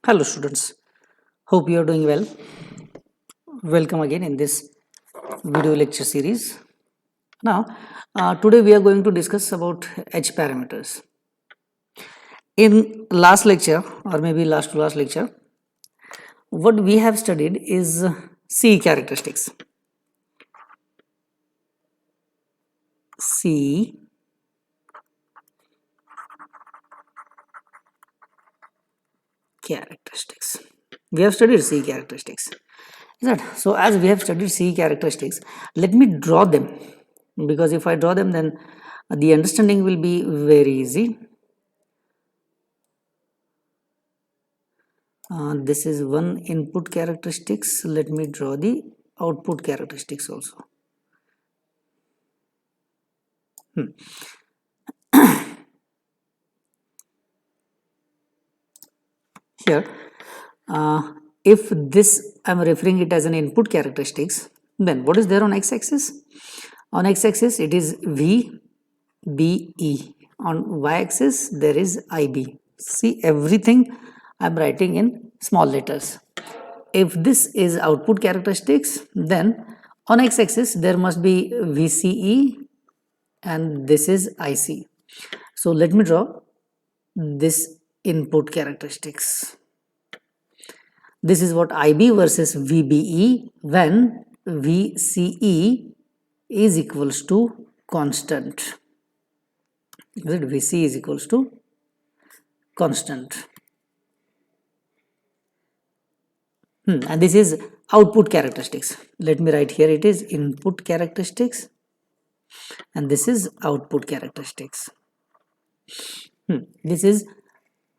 Hello students, hope you are doing well. Welcome again in this video lecture series. Now, today we are going to discuss about H parameters. In last lecture or maybe last to last lecture, what we have studied is C characteristics. C characteristics. We have studied C characteristics. Is that so? As we have studied C characteristics, let me draw them, because if I draw them, then the understanding will be very easy. This is one input characteristics. Let me draw the output characteristics also. Here, if this I am referring it as an input characteristics, then what is there on x-axis? On x-axis it is V, B, E. On y-axis there is IB. See, everything I am writing in small letters. If this is output characteristics, then on x-axis there must be VCE and this is IC. So let me draw this input characteristics. This is what IB versus VBE when VCE is equals to constant. Is it VC is equals to constant? And this is output characteristics. Let me write here, it is input characteristics and this is output characteristics. This is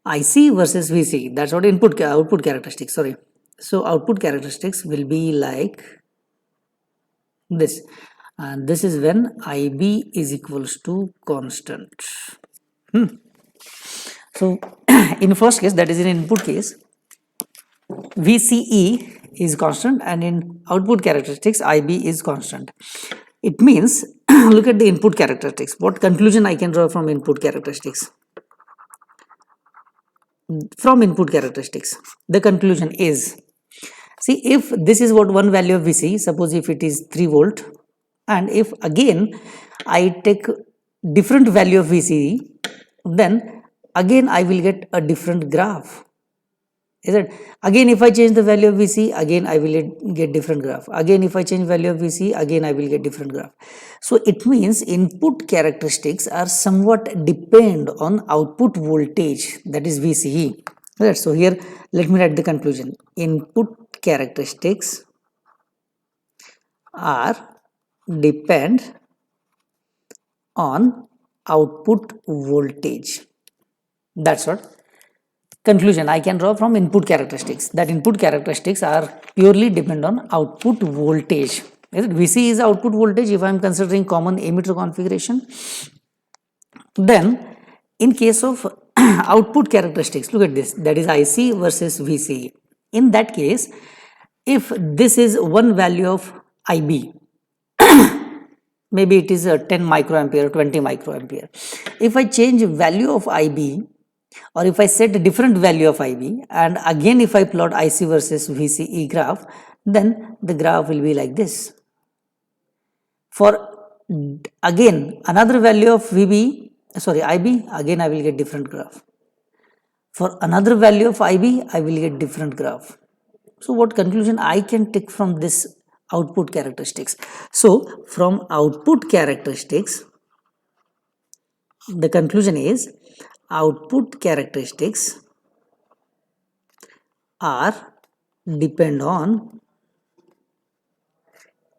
IC versus VC. That's what output characteristics. Sorry. So output characteristics will be like this, and this is when IB is equals to constant. So in first case, that is in input case, VCE is constant, and in output characteristics IB is constant. It means look at the input characteristics. What conclusion I can draw from input characteristics? From input characteristics, the conclusion is, see, if this is what one value of VC, suppose if it is 3 volt, and if again I take different value of VC, then again I will get a different graph. Is it? Again, if I change the value of VC, again I will get different graph. Again, if I change value of VC, again I will get different graph. So it means input characteristics are somewhat depend on output voltage, that is VCE. Right. So here, let me write the conclusion. Input characteristics are depend on output voltage. That's what conclusion I can draw from input characteristics, that input characteristics are purely depend on output voltage. VC is output voltage if I am considering common emitter configuration. Then in case of output characteristics, look at this, that is IC versus VC. In that case, if this is one value of IB, maybe it is a 10 microampere, 20 microampere. If I change value of IB, or if I set a different value of IB, and again if I plot IC versus VCE graph, then the graph will be like this. For again another value of IB, again I will get different graph. For another value of IB, I will get different graph. So what conclusion I can take from this output characteristics? So from output characteristics, the conclusion is output characteristics are depend on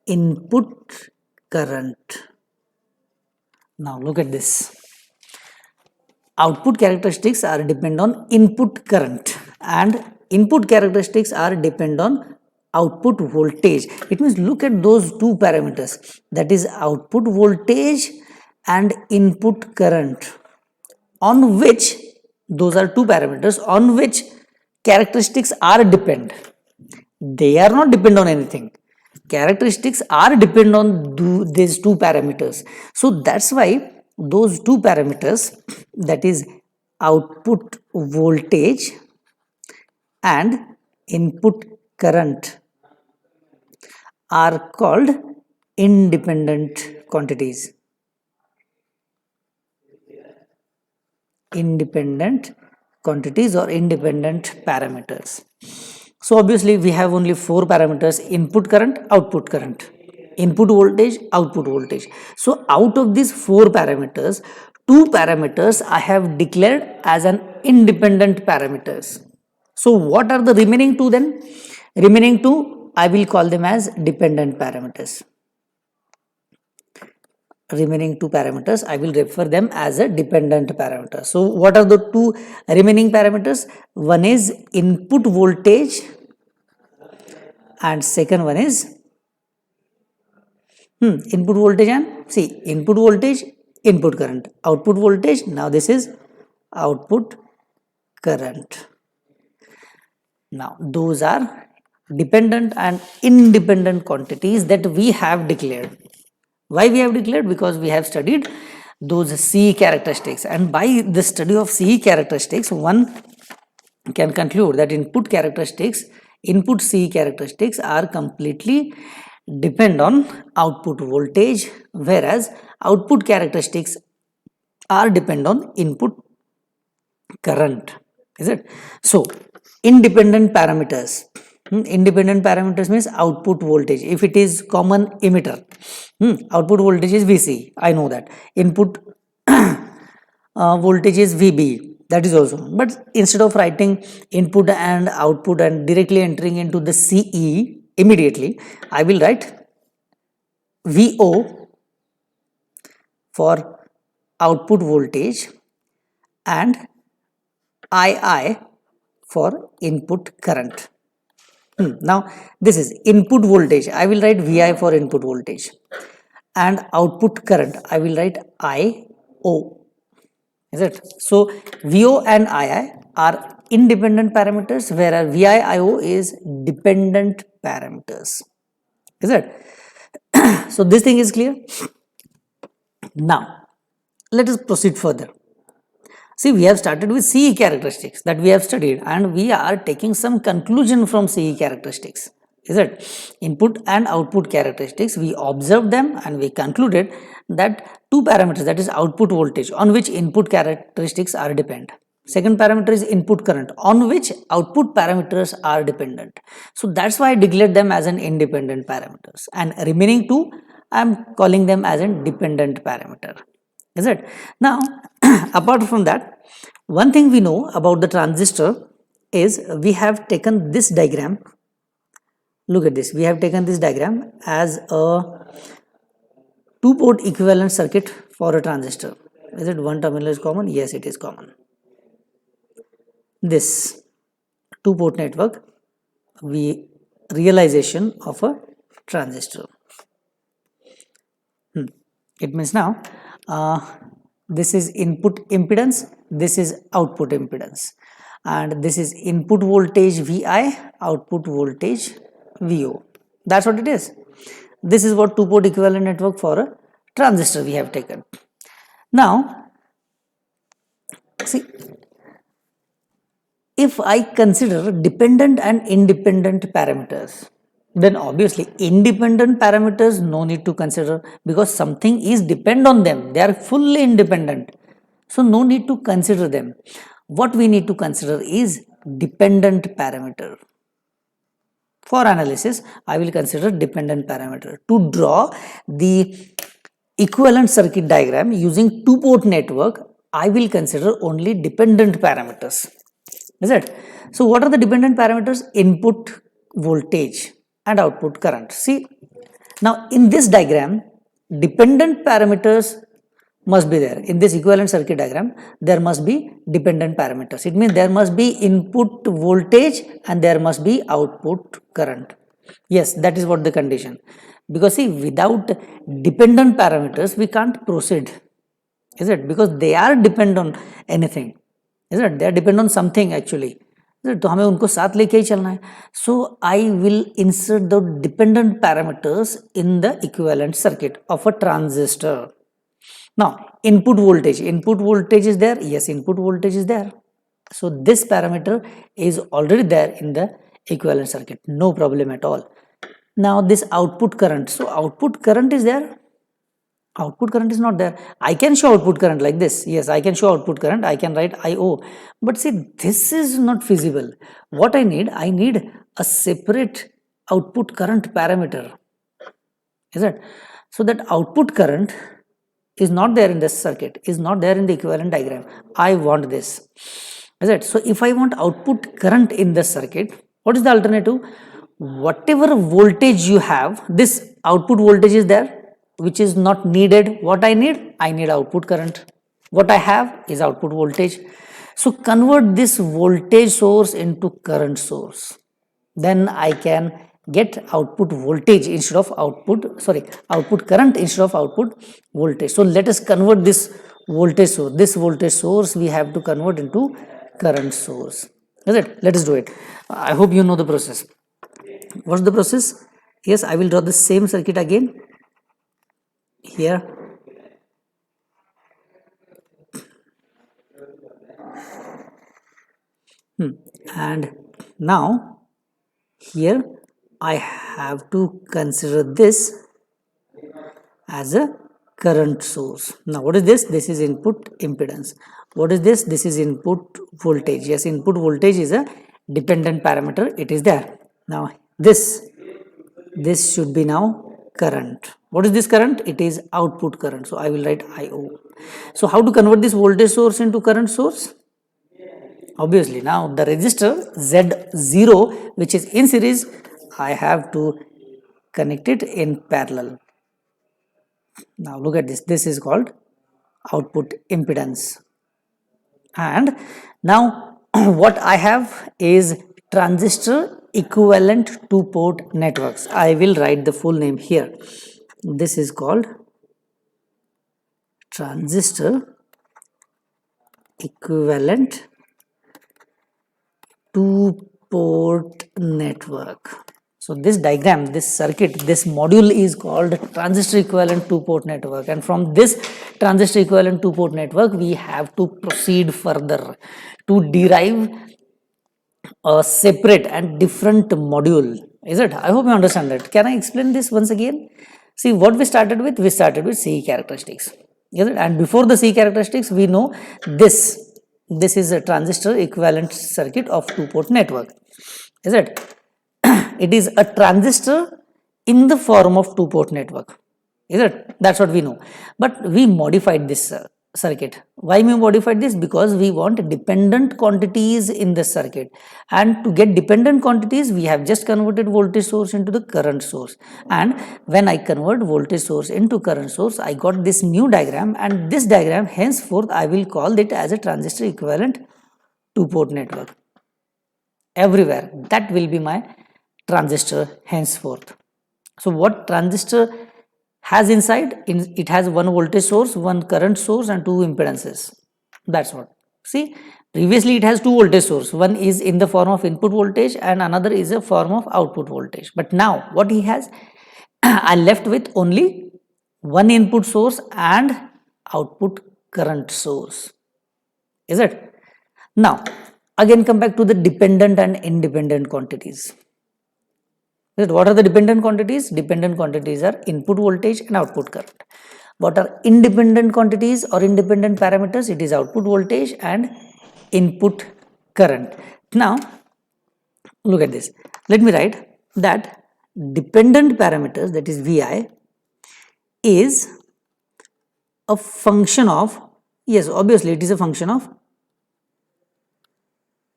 input current. Now look at this. Output characteristics are depend on input current and input characteristics are depend on output voltage. It means look at those two parameters, that is output voltage and input current, on which those are two parameters on which characteristics are depend. They are not depend on anything. Characteristics are depend on these two parameters. So that's why those two parameters, that is output voltage and input current are called independent quantities. Independent quantities or independent parameters. So obviously we have only four parameters: input current, output current, input voltage, output voltage. So out of these four parameters, two parameters I have declared as an independent parameters. So what are the remaining two then? Remaining two, I will call them as dependent parameters. Remaining two parameters, I will refer them as a dependent parameter. So what are the two remaining parameters? One is input voltage and second one is input voltage and input voltage, input current, output voltage. Now this is output current. Now those are dependent and independent quantities that we have declared. Why we have declared? Because we have studied those CE characteristics, and by the study of CE characteristics one can conclude that input CE characteristics are completely depend on output voltage, whereas output characteristics are depend on input current. Is it? So independent parameters. Independent parameters means output voltage. If it is common emitter, output voltage is VC. I know that. Input voltage is VB. That is also. But instead of writing input and output and directly entering into the CE immediately, I will write VO for output voltage and II for input current. Now this is input voltage. I will write VI for input voltage, and output current I will write IO. Is it? So VO and II are independent parameters, whereas VIO is dependent parameters. Is it? So this thing is clear. Now let us proceed further. See, we have started with CE characteristics that we have studied, and we are taking some conclusion from CE characteristics. Is it? Input and output characteristics, we observed them and we concluded that two parameters, that is output voltage, on which input characteristics are dependent. Second parameter is input current, on which output parameters are dependent. So that's why I declared them as an independent parameters, and remaining two I am calling them as a dependent parameter. Is it? Now apart from that, one thing we know about the transistor is we have taken this diagram. Look at this. We have taken this diagram as a two-port equivalent circuit for a transistor. Is it one terminal is common? Yes, it is common. This two-port network, realization of a transistor. It means now this is input impedance, this is output impedance, and this is input voltage VI, output voltage VO. That's what it is. This is what two-port equivalent network for a transistor we have taken. Now see, if I consider dependent and independent parameters, then obviously independent parameters no need to consider, because something is depend on them. They are fully independent. So no need to consider them. What we need to consider is dependent parameter. For analysis, I will consider dependent parameter. To draw the equivalent circuit diagram using two-port network, I will consider only dependent parameters. Is it? So what are the dependent parameters? Input voltage and output current. See, now in this diagram, dependent parameters must be there. In this equivalent circuit diagram, there must be dependent parameters. It means there must be input voltage and there must be output current. Yes, that is what the condition. Because see, without dependent parameters, we can't proceed. Is it? Because they are dependent on anything. Is it? They are dependent on something actually. तो हमें उनको साथ लेके ही चलना है. So I will insert the dependent parameters in the equivalent circuit of a transistor. Now input voltage is there. Yes, input voltage is there. So this parameter is already there in the equivalent circuit, no problem at all. Now this output current, so output current is there, output current is not there. I can show output current like this. Yes, I can show output current. I can write IO. But see, this is not feasible. What I need a separate output current parameter. Is it? So that output current is not there in this circuit, is not there in the equivalent diagram. I want this. Is it? So if I want output current in the circuit, what is the alternative? Whatever voltage you have, this output voltage is there, which is not needed. What I need output current. What I have is output voltage. So convert this voltage source into current source. Then I can get output voltage instead of output current instead of output voltage. So let us convert this voltage source. This voltage source we have to convert into current source. Is it? Let us do it. I hope you know the process. What's the process? Yes, I will draw the same circuit again here. And now here I have to consider this as a current source. Now what is this? This is input impedance. What is this? This is input voltage. Yes, input voltage is a dependent parameter. It is there. Now this should be now current. What is this current? It is output current. So I will write IO. So how to convert this voltage source into current source? Obviously, now the resistor Z0, which is in series, I have to connect it in parallel. Now look at this. This is called output impedance. And now what I have is transistor equivalent two-port networks. I will write the full name here. This is called transistor equivalent two-port network. So this diagram, this circuit, this module is called transistor equivalent two-port network, and from this transistor equivalent two-port network we have to proceed further to derive a separate and different module. Is it? I hope you understand that. Can I explain this once again? See, what we started with? We started with CE characteristics. Is it? And before the CE characteristics, we know this is a transistor equivalent circuit of two-port network. Is it? It is a transistor in the form of two-port network. Is it? That's what we know. But we modified this circuit. Why we modified this? Because we want dependent quantities in the circuit, and to get dependent quantities we have just converted voltage source into the current source, and when I convert voltage source into current source I got this new diagram, and this diagram henceforth I will call it as a transistor equivalent two-port network. Everywhere that will be my transistor henceforth. So what transistor has inside? It has one voltage source, one current source and two impedances. That's what. See, previously it has two voltage source. One is in the form of input voltage and another is a form of output voltage. But now what he has, I left with only one input source and output current source. Is it? Now again come back to the dependent and independent quantities. What are the dependent quantities? Dependent quantities are input voltage and output current. What are independent quantities or independent parameters? It is output voltage and input current. Now look at this. Let me write that dependent parameters, that is Vi, is a function of, yes, obviously it is a function of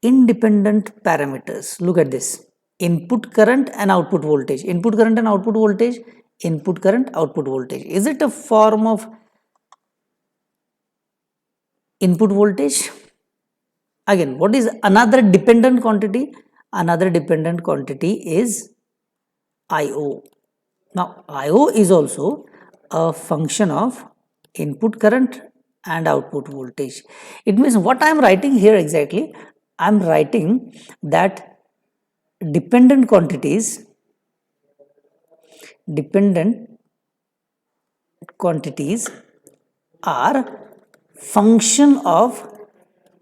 independent parameters. Look at this. Input current and output voltage. Input current and output voltage. Input current, output voltage. Is it a form of input voltage? Again, what is another dependent quantity? Another dependent quantity is IO. Now, IO is also a function of input current and output voltage. It means what I am writing here exactly, I am writing that dependent quantities are function of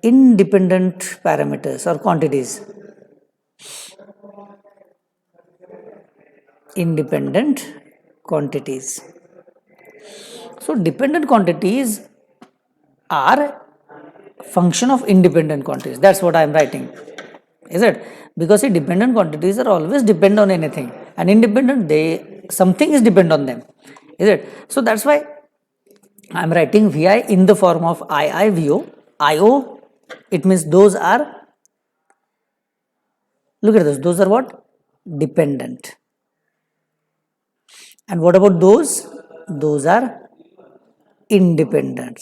independent parameters or quantities. Independent quantities. So dependent quantities are function of independent quantities. That's what I am writing. Is it? Because see, dependent quantities are always depend on anything, and independent, they something is depend on them. Is it? So that's why I am writing Vi in the form of II Vo. IO, it means those are, look at those are what? Dependent. And what about those? Those are independent.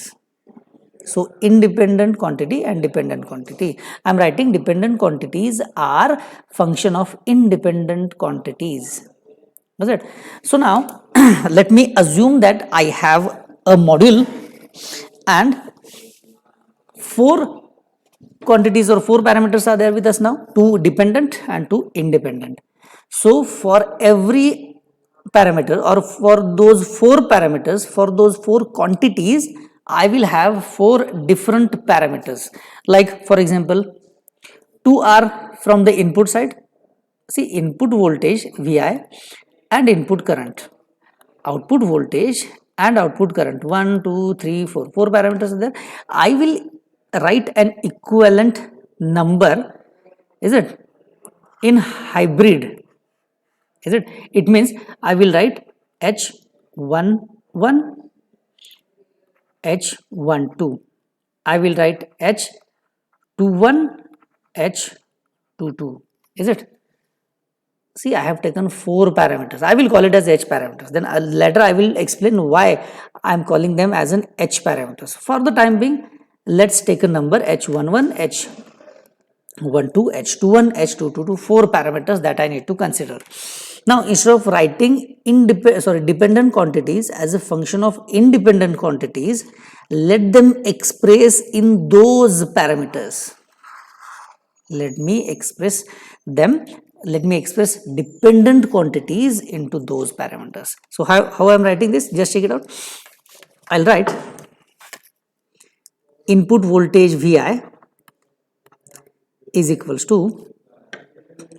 So independent quantity and dependent quantity. I am writing dependent quantities are function of independent quantities. Was it? So now let me assume that I have a module and four quantities or four parameters are there with us now, two dependent and two independent. So for every parameter or for those four parameters, for those four quantities, I will have four different parameters. Like for example, two are from the input side. See, input voltage Vi and input current, output voltage and output current, 1 2 3 4, four parameters are there. I will write an equivalent number, is it, in hybrid. Is it? It means I will write H11, H12. I will write H21, H22. Is it? See, I have taken four parameters. I will call it as H parameters. Then later I will explain why I am calling them as an H parameters. For the time being, let's take a number H11, H12, H21, H22, four parameters that I need to consider. Now, instead of writing dependent quantities as a function of independent quantities, let them express in those parameters. Let me express dependent quantities into those parameters. So how I'm writing this? Just check it out. I'll write input voltage Vi is equals to,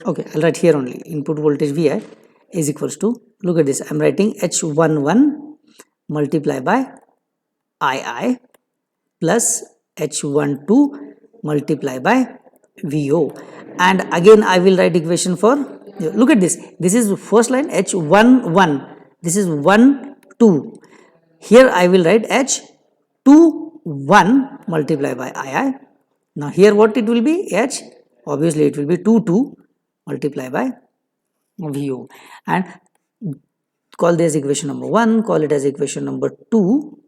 okay, I'll write here only input voltage Vi is equals to, look at this, I'm writing H11 multiplied by II plus H12 multiplied by Vo, and again I will write equation for, look at this, this is first line H11, this is 1 2, here I will write H21 multiplied by II. Now here what it will be? H, obviously it will be 2 2 multiplied by Vo, and call this equation number 1, call it as equation number 2.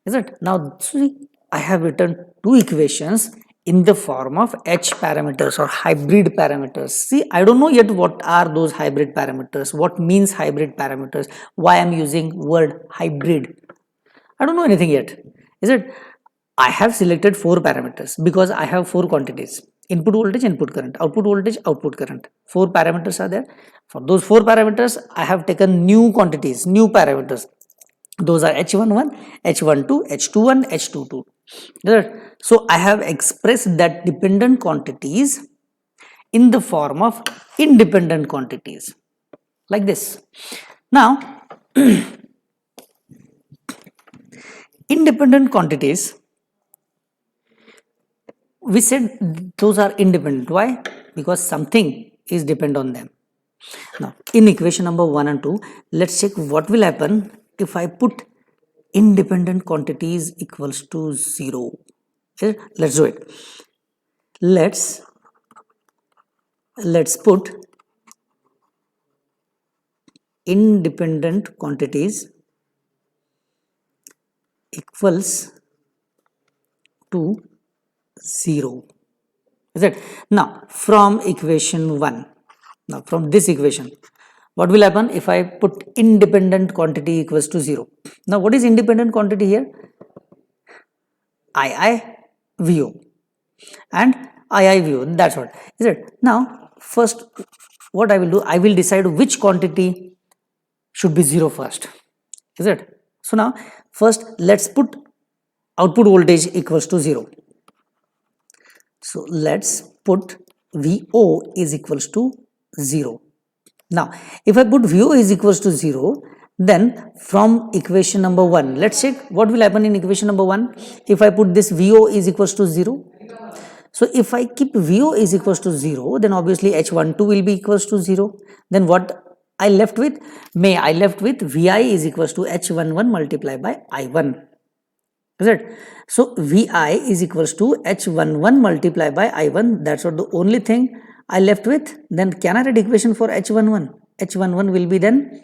Is it? Now see, I have written two equations in the form of H parameters or hybrid parameters. See, I don't know yet what are those hybrid parameters, what means hybrid parameters, why I am using word hybrid. I don't know anything yet. Is it? I have selected four parameters because I have four quantities: input voltage, input current, output voltage, output current. Four parameters are there. For those four parameters, I have taken new quantities, new parameters. Those are H11, H12, H21, H22. So I have expressed that dependent quantities in the form of independent quantities, like this. Now, independent quantities, we said those are independent. Why? Because something is dependent on them. Now, in equation number 1 and 2, let's check what will happen if I put independent quantities equals to 0. Okay, let's do it. Let's put independent quantities equals to 0. Is it? Now from equation 1, now from this equation, what will happen if I put independent quantity equals to 0? Now what is independent quantity here? II Vo and II Vo, that's what. Is it? Now first what I will do, I will decide which quantity should be 0 first. Is it? So now first let's put output voltage equals to 0. So let's put VO is equals to 0. Now if I put VO is equals to 0, then from equation number 1, let's check what will happen in equation number 1 if I put this VO is equals to 0. So if I keep VO is equals to 0, then obviously H12 will be equals to 0. Then what I left with? I left with Vi is equals to H11 multiplied by I1. Is it? So Vi is equals to H11 multiplied by I1. That's what the only thing I left with. Then can I write equation for H11? H11 will be then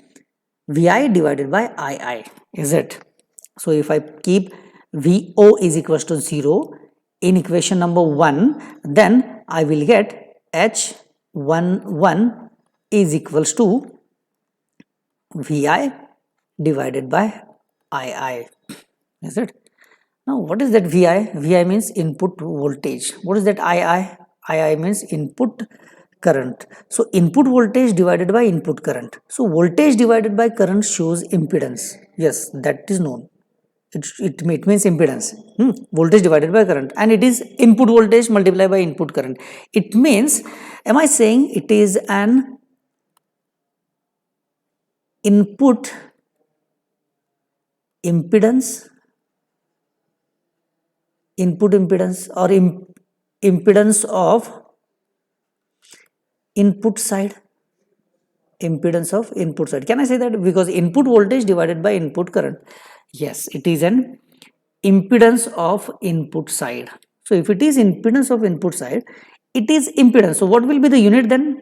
Vi divided by II. Is it? So if I keep VO is equals to 0 in equation number 1, then I will get H11 is equals to Vi divided by II. Is it? Now what is that Vi? Vi means input voltage. What is that II? II means input current. So input voltage divided by input current. So voltage divided by current shows impedance. Yes, that is known. It means impedance. Voltage divided by current, and it is input voltage multiplied by input current. It means, am I saying it is an input impedance, or impedance of input side? Impedance of input side. Can I say that? Because input voltage divided by input current. Yes, it is an impedance of input side. So if it is impedance of input side, it is impedance. So what will be the unit then?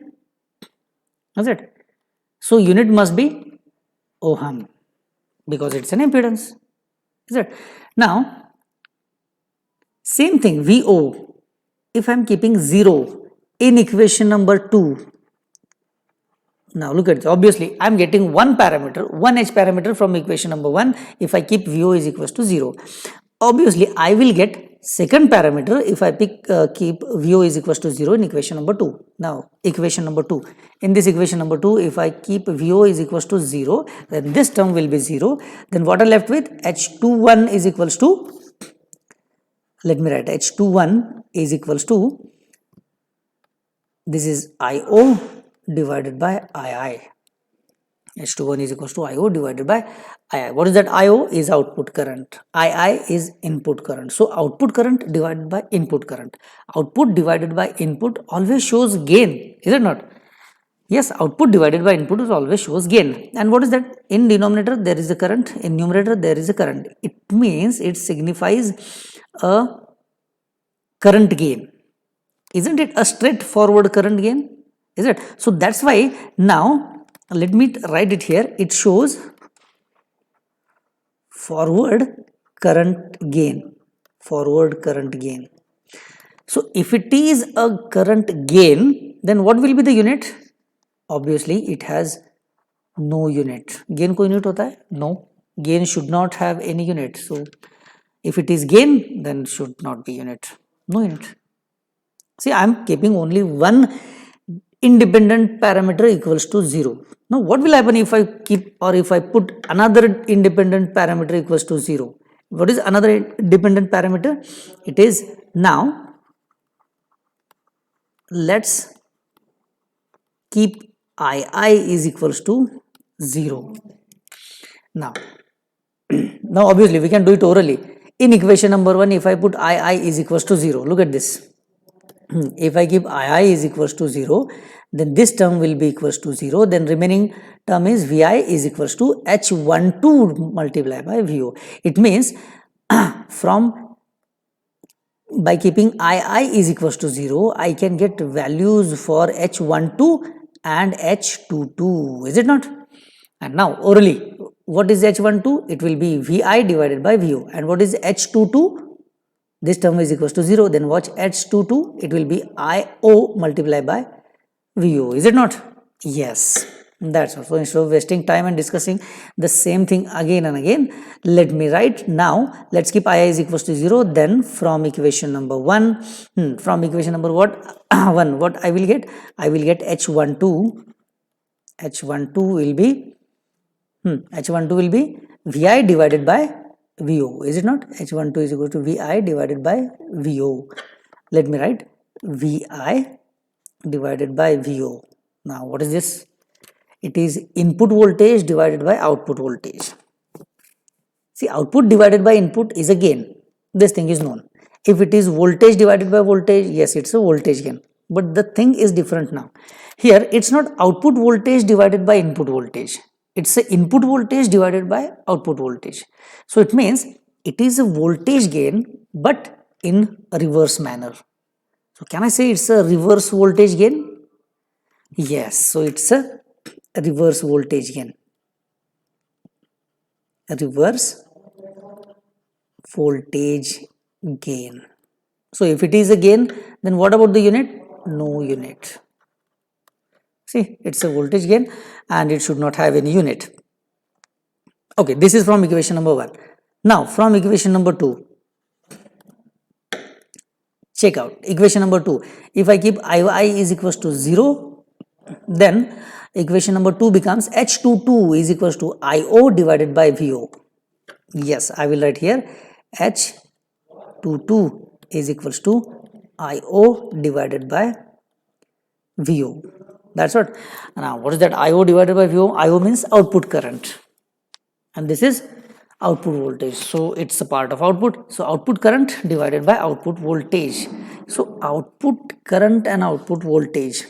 Is it? So unit must be ohm, because it's an impedance. Is it? Now same thing, VO, if I am keeping 0 in equation number 2. Now look at this. Obviously I am getting one parameter, one H parameter from equation number 1 if I keep VO is equals to 0. Obviously I will get second parameter if I keep VO is equals to 0 in equation number 2. Now equation number 2. In this equation number 2, if I keep VO is equals to 0, then this term will be 0. Then what I left with? H21 is equals to, let me write, H21 is equals to, this is IO divided by II. H21 is equals to IO divided by II. What is that? IO is output current. II is input current. So output current divided by input current. Output divided by input always shows gain, is it not? Yes, output divided by input always shows gain. And what is that? In denominator there is a current, in numerator there is a current. It means it signifies a current gain. Isn't it a straightforward current gain? Is it? So that's why now let me write it here. It shows forward current gain. Forward current gain. So if it is a current gain, then what will be the unit? Obviously it has no unit. Gain ko unit hota hai? No. Gain should not have any unit. So if it is gain, then should not be unit. No unit. See, I am keeping only one independent parameter equals to 0. Now what will happen if I keep, or if I put another independent parameter equals to 0? What is another dependent parameter? It is, now let's keep II is equals to 0. Now obviously we can do it orally. In equation number 1, if I put II is equals to 0, look at this. If I keep II is equals to 0, then this term will be equals to 0. Then remaining term is Vi is equals to H12 multiplied by VO. It means by keeping II is equals to 0, I can get values for H12 and H22. Is it not? And now orally, what is H12? It will be Vi divided by VO. And what is H22? This term is equals to 0. Then watch H22. It will be IO multiplied by VO. Is it not? Yes. That's all. So instead of wasting time and discussing the same thing again and again, let me write now. Let's keep II is equals to 0. Then from equation number 1, from equation number what? 1, what I will get? I will get H12. H12 will be H12 will be Vi divided by VO. Is it not? H12 is equal to Vi divided by VO. Let me write VI divided by VO. Now what is this? It is input voltage divided by output voltage. See, output divided by input is a gain. This thing is known. If it is voltage divided by voltage, yes, it's a voltage gain. But the thing is different now. Here, it's not output voltage divided by input voltage. It's a input voltage divided by output voltage. So it means it is a voltage gain, but in a reverse manner. So can I say it's a reverse voltage gain? Yes, so it's a reverse voltage gain. A reverse voltage gain. So if it is a gain, then what about the unit? No unit. See, it's a voltage gain and it should not have any unit. Okay, this is from equation number 1. Now from equation number 2, check out equation number 2. If I keep II is equals to 0, then equation number 2 becomes H22 is equals to IO divided by VO. Yes, I will write here H22 is equals to IO divided by VO. That's what. Now, what is that IO divided by VO? IO means output current. And this is output voltage. So, it's a part of output. So, output current divided by output voltage. So, output current and output voltage.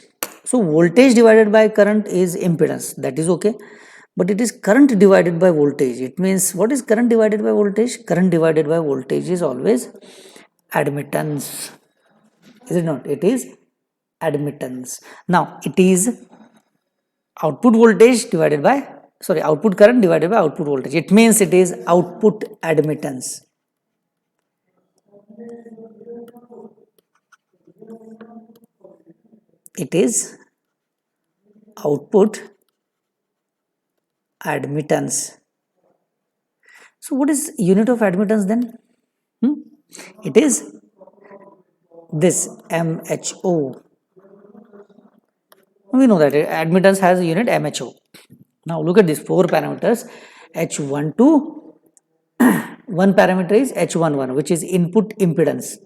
So, voltage divided by current is impedance. That is okay. But it is current divided by voltage. It means, what is current divided by voltage? Current divided by voltage is always admittance. Is it not? It is admittance. Now it is output voltage divided by output current divided by output voltage. It means it is output admittance. It is output admittance. So what is unit of admittance then? It is this MHO. We know that admittance has a unit MHO. Now look at these 4 parameters. H12, one parameter is H11, which is input impedance.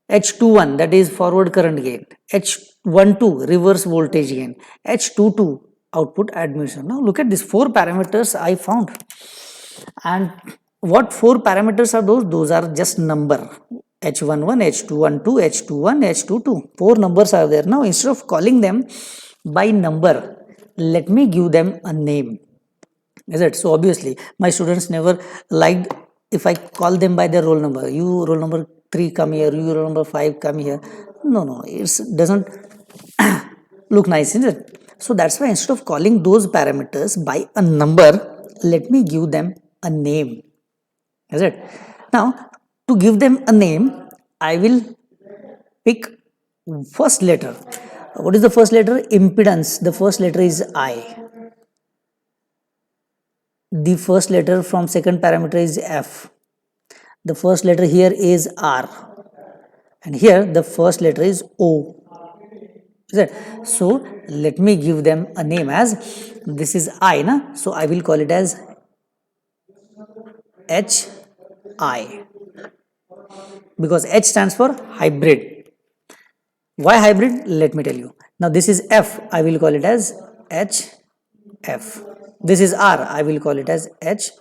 H21, that is forward current gain. H12, reverse voltage gain. H22, output admission. Now look at these 4 parameters I found. And what 4 parameters are those? Those are just number. H11, H212, H21, H22. 4 numbers are there. Now instead of calling them by number, let me give them a name. Is it? So obviously my students never liked if I call them by their roll number. You roll number 3 come here, you roll number 5 come here. No, it doesn't look nice, is it? So that's why instead of calling those parameters by a number, let me give them a name. Is it? Now to give them a name, I will pick first letter. What is the first letter? Impedance. The first letter is I. The first letter from second parameter is F. The first letter here is R. And here the first letter is O. Is it? So let me give them a name as, this is I, na? So I will call it as HI. Because H stands for hybrid. Why hybrid? Let me tell you. Now this is F, I will call it as HF. This is R, I will call it as HR.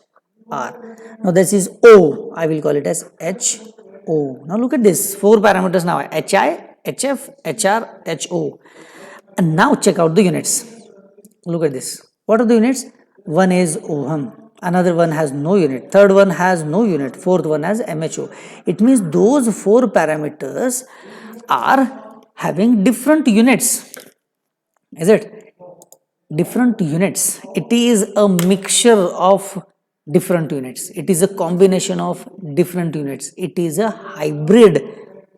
Now this is O, I will call it as HO. Now look at this, 4 parameters now, HI, HF, HR, HO. And now check out the units. Look at this. What are the units? One is ohm. Another one has no unit, third one has no unit, fourth one has MHO. It means those 4 parameters are having different units. Is it? Different units. It is a mixture of different units. It is a combination of different units. It is a hybrid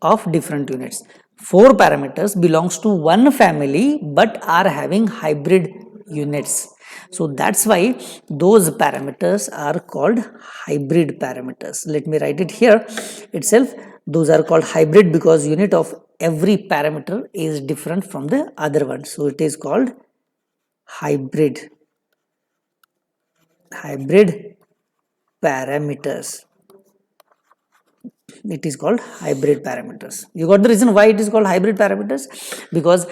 of different units. 4 parameters belongs to one family but are having hybrid units. So that's why those parameters are called hybrid parameters. Let me write it here itself. Those are called hybrid because unit of every parameter is different from the other one. So it is called hybrid parameters. it is called hybrid parameters. You got the reason why it is called hybrid parameters? Because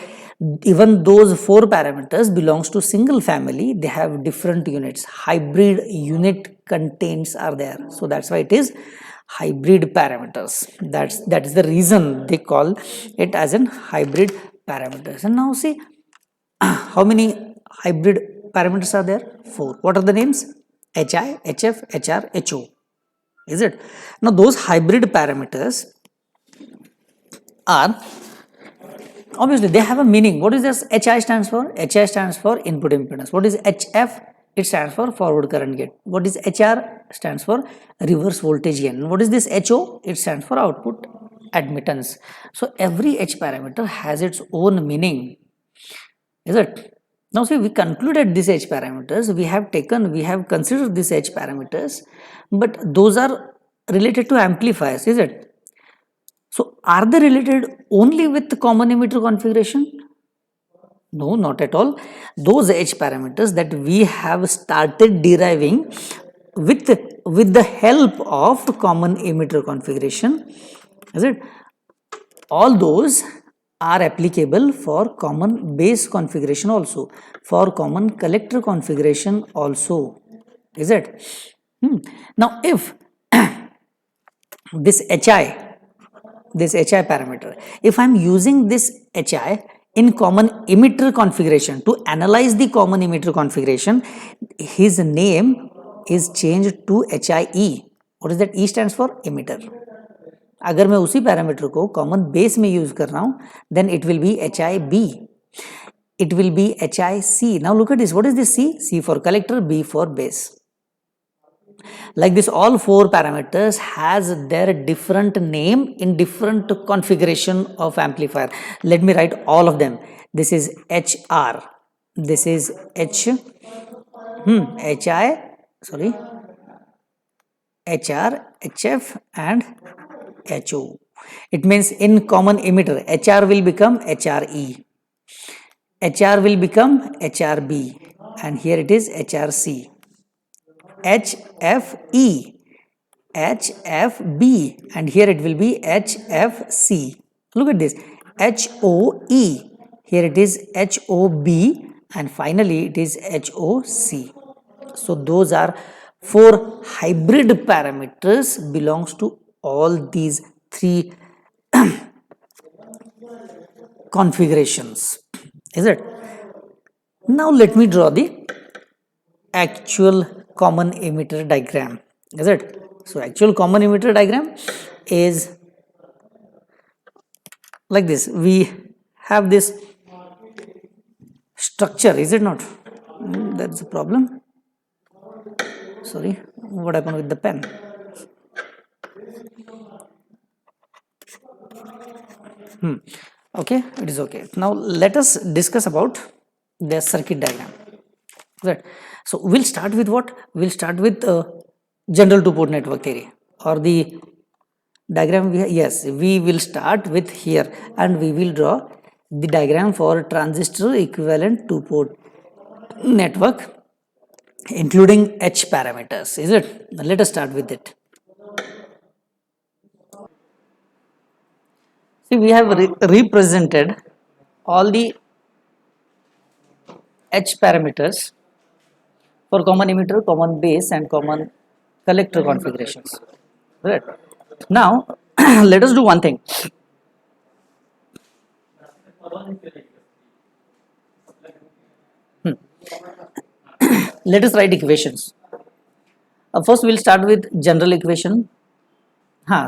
even those 4 parameters belongs to single family, they have different units. Hybrid unit contains are there, so that's why it is hybrid parameters. That is the reason they call it as an hybrid parameters. And now see, how many hybrid parameters are there? 4. What are the names? HI, HF, HR, HO. Is it? Now those hybrid parameters are, obviously they have a meaning. What is this HI stands for? HI stands for input impedance. What is HF? It stands for forward current gate. What is HR? Stands for reverse voltage gain. What is this HO? It stands for output admittance. So every H parameter has its own meaning. Is it? Now see, we concluded these H parameters, we have considered these H parameters, but those are related to amplifiers, is it? So are they related only with the common emitter configuration? No, not at all. Those H parameters that we have started deriving with the help of common emitter configuration, is it? All those are applicable for common base configuration also, for common collector configuration also, is it? Now if this HI parameter, if I am using this HI in common emitter configuration to analyze the common emitter configuration, his name is changed to HIE. What is that? E stands for emitter. अगर मैं उसी parameter को common base में use कर रहा हूं, then it will be HIB, it will be HIC. Now look at this. What is this C? C for collector, B for base. Like this, all 4 parameters has their different name in different configuration of amplifier. Let me write all of them. This is HR, this is HI, sorry, HR, HF and HO. It means in common emitter, HR will become HRE, HR will become HRB, and here it is HRC, HFE, HFB, and here it will be HFC. Look at this, HOE, here it is HOB, and finally it is HOC. So those are 4 hybrid parameters belongs to all these 3 configurations, is it? Now let me draw the actual common emitter diagram, is it? So actual common emitter diagram is like this. We have this structure, is it not? That's a problem. Sorry, what happened with the pen? Okay, it is okay. Now let us discuss about the circuit diagram. Right. So we'll start with what? We'll start with general two-port network theory, or the diagram. Yes, we will start with here, and we will draw the diagram for transistor equivalent two-port network, including H parameters. Is it? Now let us start with it. See, we have represented all the H parameters for common emitter, common base and common collector configurations. Right. Now let us do one thing. Let us write equations. First we'll start with general equation.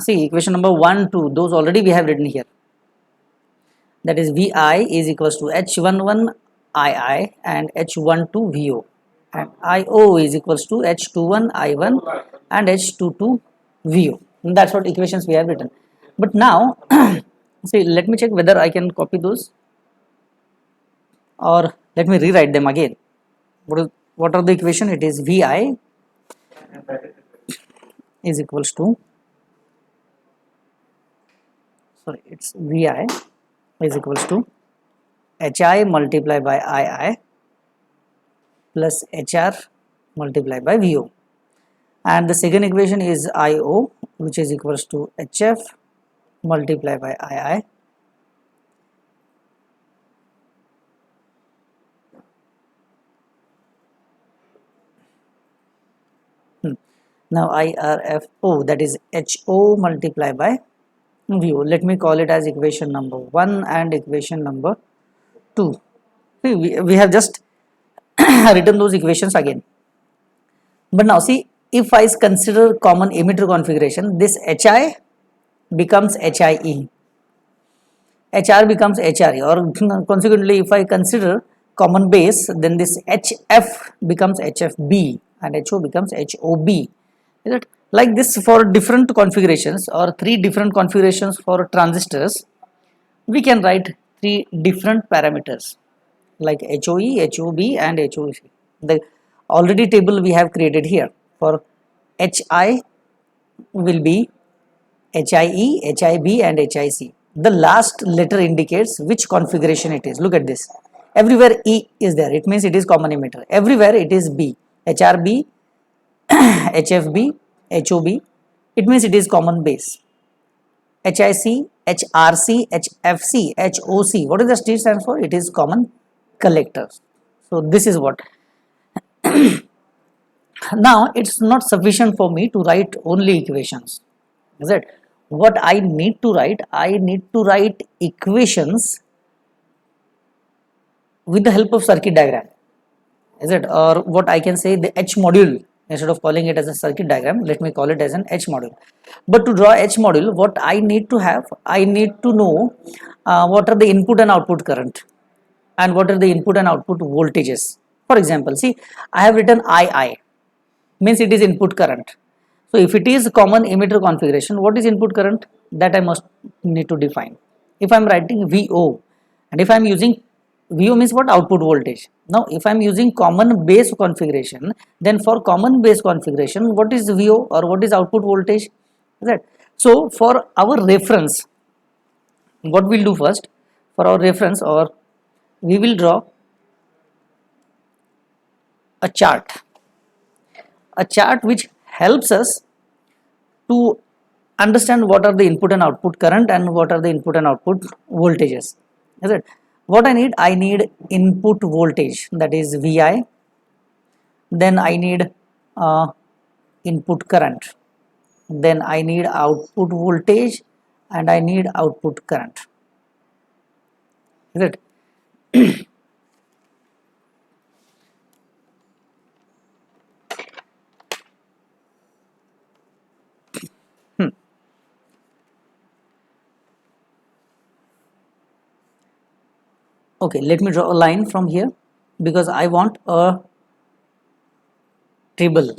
See, equation number 1, 2, those already we have written here. That is Vi is equals to H11 II and H12 VO, and IO is equals to H21 I1 and H22 VO. And that's what equations we have written. But now see, let me check whether I can copy those, or let me rewrite them again. What are the equation? It is Vi is equals to, sorry, it's Vi is equals to Hi multiplied by II plus HR multiplied by VO, and the second equation is IO which is equals to HF multiplied by II. Now IRFO, that is HO multiplied by VO. Let me call it as equation number 1 and equation number 2. See, we have just written those equations again. But now see, if I consider common emitter configuration, this HI becomes HIE, HR becomes HRE, or consequently if I consider common base, then this HF becomes HFB and HO becomes HOB. Is it like this? For different configurations or 3 different configurations for transistors, we can write 3 different parameters like HOE, HOB and HOC. The already table we have created here for HI will be HIE, HIB and HIC. The last letter indicates which configuration it is. Look at this. Everywhere E is there. It means it is common emitter. Everywhere it is B. HRB, HFB, HOB. It means it is common base. HIC, HRC, HFC, HOC. What does the T stand for? It is common collector. So this is what. Now it's not sufficient for me to write only equations. Is it? What I need to write? I need to write equations with the help of circuit diagram. Is it? Or what I can say, the H module. Instead of calling it as a circuit diagram, let me call it as an H module. But to draw H module, what I need to have, I need to know what are the input and output current and what are the input and output voltages. For example, see, I have written II, means it is input current. So if it is common emitter configuration, what is input current? That I must need to define. If I am writing VO, and if I am using VO means what? Output voltage. Now if I am using common base configuration, then for common base configuration, what is VO or what is output voltage? Right. So for our reference, what we'll do first, for our reference, or we will draw a chart which helps us to understand what are the input and output current and what are the input and output voltages. Is it? What I need input voltage, that is Vi. Then I need input current. Then I need output voltage and I need output current. Is it? Okay, let me draw a line from here because I want a table.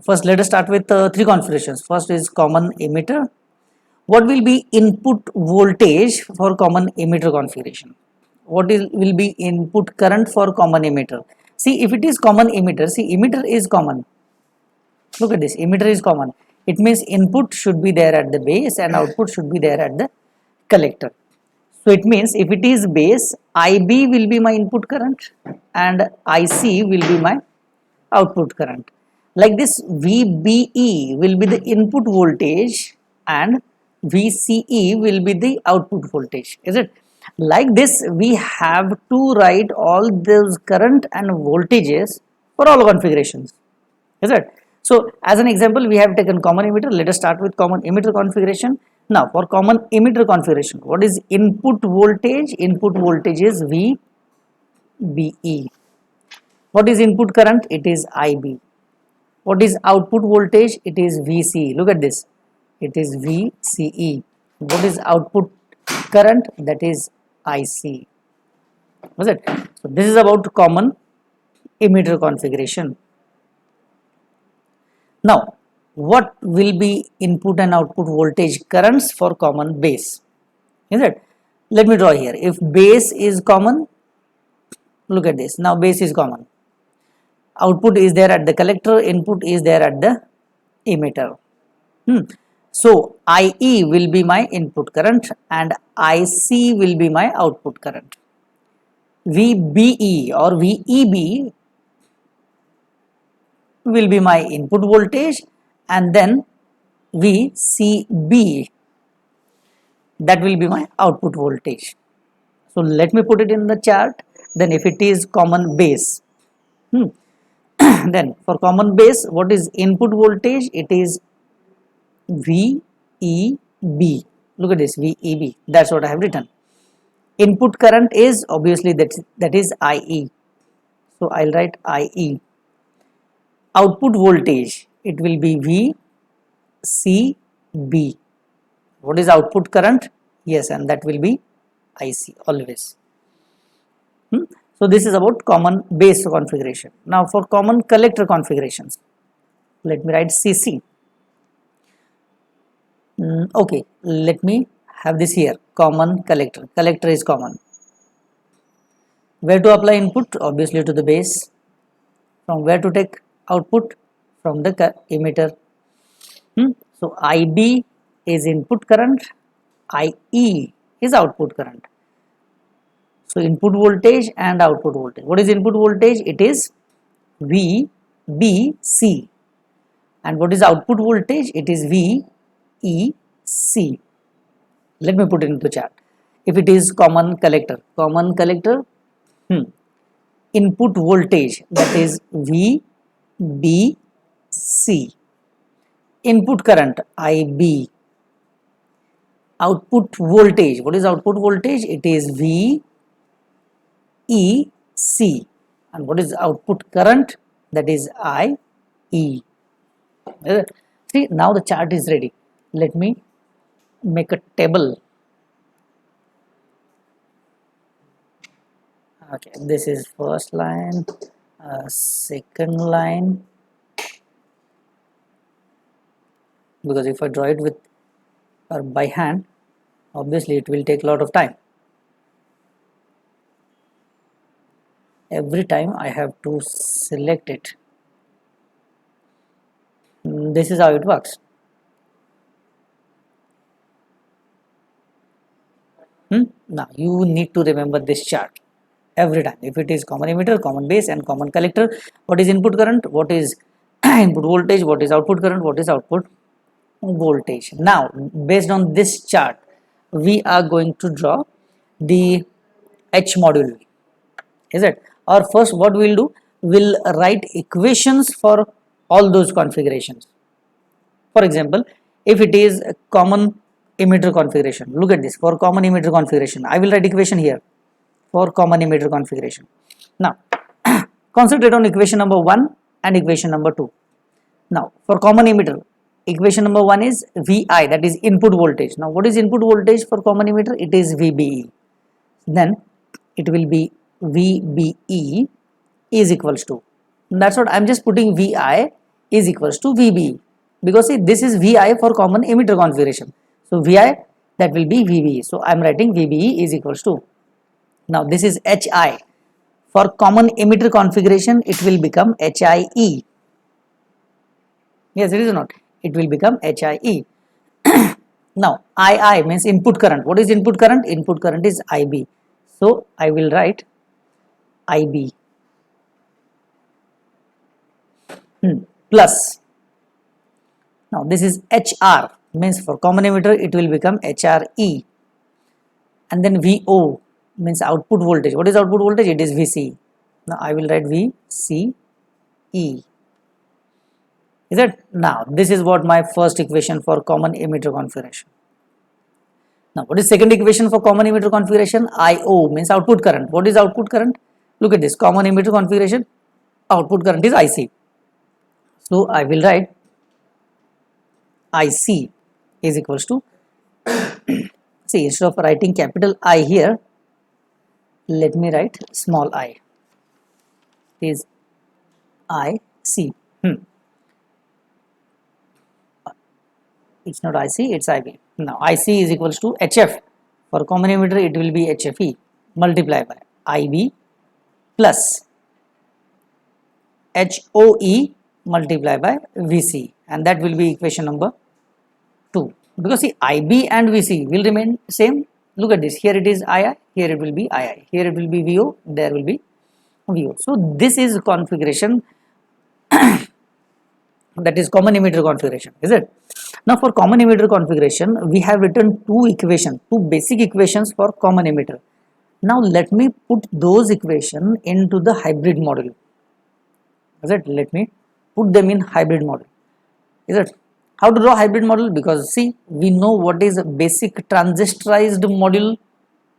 First, let us start with 3 configurations. First is common emitter. What will be input voltage for common emitter configuration? What will be input current for common emitter? See, if it is common emitter, see, emitter is common. Look at this, emitter is common. It means input should be there at the base and output should be there at the collector. So it means if it is base, IB will be my input current and IC will be my output current. Like this, VBE will be the input voltage and VCE will be the output voltage. Is it? Like this, we have to write all those current and voltages for all configurations. Is it? So as an example, we have taken common emitter. Let us start with common emitter configuration. Now for common emitter configuration, what is input voltage? Input voltage is VBE. What is input current? It is IB. What is output voltage? It is VCE. Look at this. It is VCE. What is output current? That is IC. Was it? So this is about common emitter configuration. Now, what will be input and output voltage currents for common base? Is it? Let me draw here. If base is common, look at this. Now base is common. Output is there at the collector, input is there at the emitter. So IE will be my input current and IC will be my output current. VBE or VEB will be my input voltage and then VCB, that will be my output voltage. So let me put it in the chart. Then if it is common base, then for common base, what is input voltage? It is VEB. Look at this, VEB. That's what I have written. Input current is obviously that is IE. So I'll write IE. Output voltage, it will be VCB. What is output current? Yes, and that will be IC always. So this is about common base configuration. Now for common collector configurations, let me write CC. Okay, let me have this here, common collector. Collector is common. Where to apply input? Obviously to the base. From where to take output? From the emitter. So IB is input current, IE is output current. So input voltage and output voltage. What is input voltage? It is VBC. And what is output voltage? It is VEC. Let me put it into chart. If it is common collector, input voltage, that is VBC. Input current IB. Output voltage, what is output voltage? It is VEC. And what is output current? That is IE. See, now the chart is ready. Let me make a table. Okay, this is first line, second line, because if I draw it with or by hand, obviously it will take a lot of time. Every time I have to select it. This is how it works. Now you need to remember this chart every time. If it is common emitter, common base and common collector, what is input current, what is input voltage, what is output current, what is output voltage. Now based on this chart, we are going to draw the H module, is it? Or first what we'll do, we'll write equations for all those configurations. For example, if it is a common emitter configuration, look at this, for common emitter configuration, I will write equation here for common emitter configuration. Now concentrate on equation number 1 and equation number 2. Now for common emitter, equation number 1 is VI, that is input voltage. Now what is input voltage for common emitter? It is VBE. Then it will be VBE is equals to, that's what I'm just putting, VI is equals to VBE, because see, this is VI for common emitter configuration. So VI, that will be VBE. So I'm writing VBE is equals to, now this is HI. For common emitter configuration, it will become HIE. Yes, it is not. It will become HIE. Now II means input current. What is input current? Input current is IB. So I will write IB plus. Now this is HR, means for common emitter it will become HRE. And then VO means output voltage. What is output voltage? It is VC. Now I will write VCE. Is it? Now this is what my first equation for common emitter configuration. Now what is second equation for common emitter configuration? IO means output current. What is output current? Look at this, common emitter configuration, output current is IC. So I will write IC is equals to, see, instead of writing capital I here, let me write small I, is IC. It's not IC, it's IB. Now IC is equals to HF. For common emitter it will be HFE multiplied by IB plus HOE multiplied by VC, and that will be equation number 2. Because see, IB and VC will remain same. Look at this, here it is II, here it will be II, here it will be VO, there will be VO. So this is configuration that is common emitter configuration, is it? Now for common emitter configuration, we have written two basic equations for common emitter. Now let me put those equations into the hybrid model, is it? Let me put them in hybrid model, is it? How to draw hybrid model? Because see, we know what is a basic transistorized module,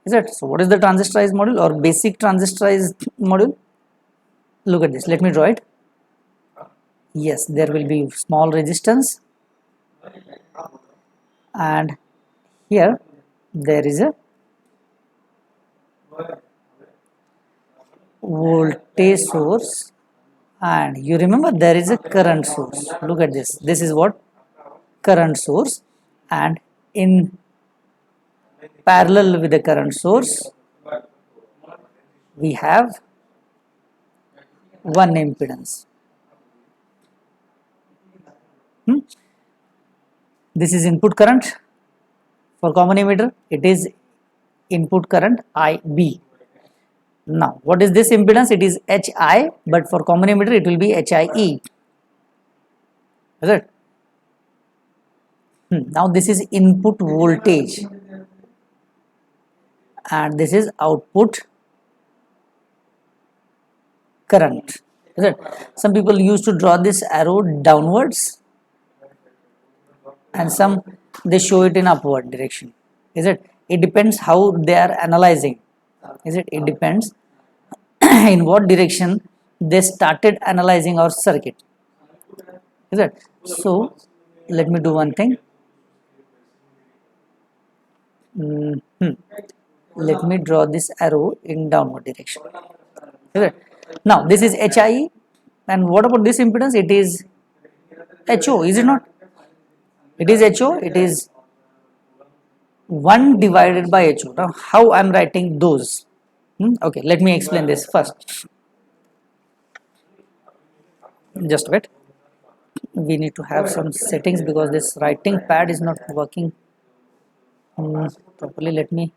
is it? So what is the transistorized module or basic transistorized module? Look at this, let me draw it. Yes, there will be small resistance, and here there is a voltage source, and you remember there is a current source. Look at this, this is what current source, and in parallel with the current source we have one impedance. This is input current. For common emitter, it is input current IB. Now what is this impedance? It is HI, but for common emitter it will be HIE, is it? Now this is input voltage and this is output current, is it? Some people used to draw this arrow downwards and some they show it in upward direction, is it? It depends how they are analyzing, is it? It depends in what direction they started analyzing our circuit, is it? So let me do one thing. Let me draw this arrow in downward direction, is it? Now this is HIE, and what about this impedance? It is HO, is it not? It is HO, it is 1 divided by HO. Now how I am writing those? Okay, let me explain this first. Just wait, we need to have some settings because this writing pad is not working properly. Let me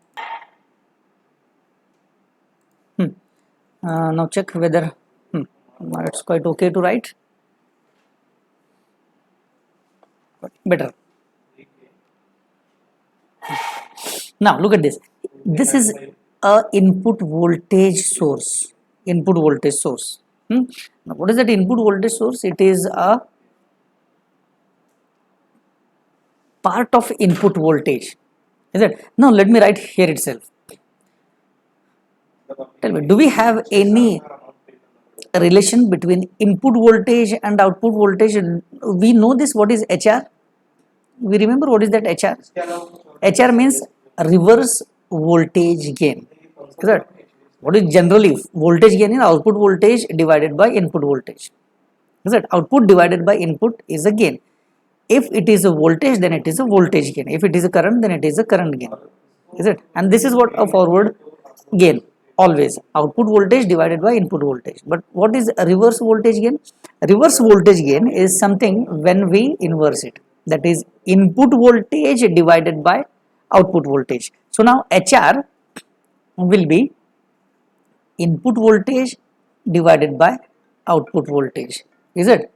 now check whether it's quite okay to write. Better. Now look at this. This is a input voltage source. Input voltage source. Now what is that input voltage source? It is a part of input voltage, is it? Now let me write here itself. Tell me, do we have any relation between input voltage and output voltage? We know this. What is HR? We remember what is that HR? HR means reverse voltage gain. Is that what is generally voltage gain is output voltage divided by input voltage? Is that output divided by input is a gain. If it is a voltage, then it is a voltage gain. If it is a current, then it is a current gain. Is it? And this is what a forward gain. Always output voltage divided by input voltage. But what is a reverse voltage gain? Reverse voltage gain is something when we inverse it, that is input voltage divided by output voltage. So now HR will be input voltage divided by output voltage, is it?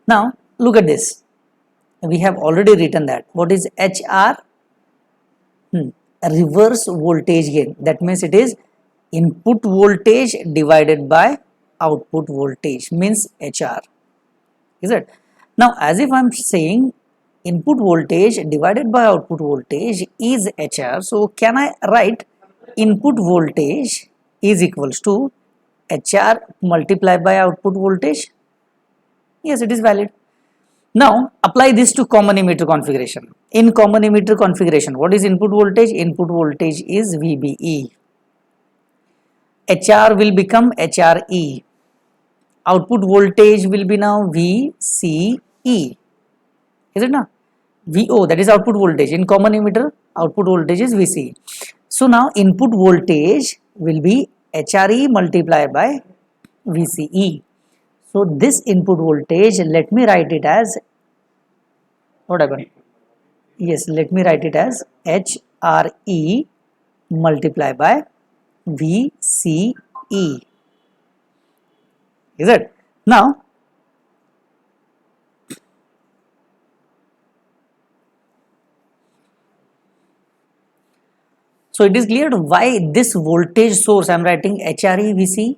Now look at this, we have already written that. What is HR? Reverse voltage gain. That means it is input voltage divided by output voltage, means HR, is it? Now as if I am saying input voltage divided by output voltage is HR, so can I write input voltage is equals to HR multiplied by output voltage? Yes, it is valid. Now apply this to common emitter configuration. In common emitter configuration, what is input voltage? Input voltage is VBE. HR will become HRE. Output voltage will be now VCE. Is it now? VO, that is output voltage. In common emitter, output voltage is VCE. So now input voltage will be HRE multiplied by VCE. So this input voltage, let me write it as, what happened? Yes, let me write it as HRE multiplied by VCE. Is it? Now So it is clear why this voltage source I am writing HREVC.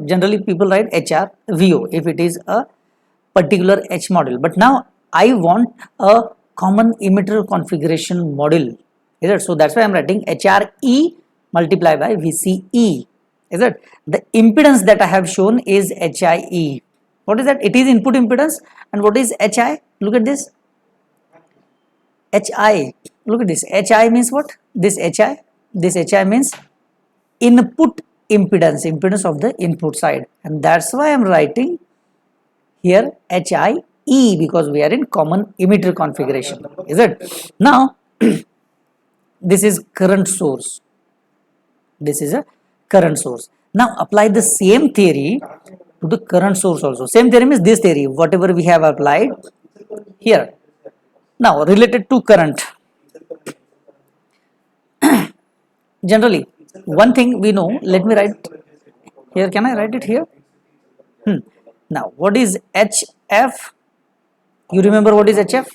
Generally people write HRVO if it is a particular H model, but now I want a common emitter configuration model, is it? So that's why I'm writing HRE multiplied by VCE, is it? The impedance that I have shown is HIE. What is that? It is input impedance. And what is HI? Look at this. HI. Look at this. HI means what? This HI. This HI means input impedance, impedance of the input side. And that's why I'm writing here HIE, because we are in common emitter configuration, is it? Now this is current source. This is a current source. Now apply the same theory to the current source also. Same theory means this theory, whatever we have applied here. Now related to current. Generally, one thing we know, let me write here. Can I write it here? Now, what is HF? You remember what is HF?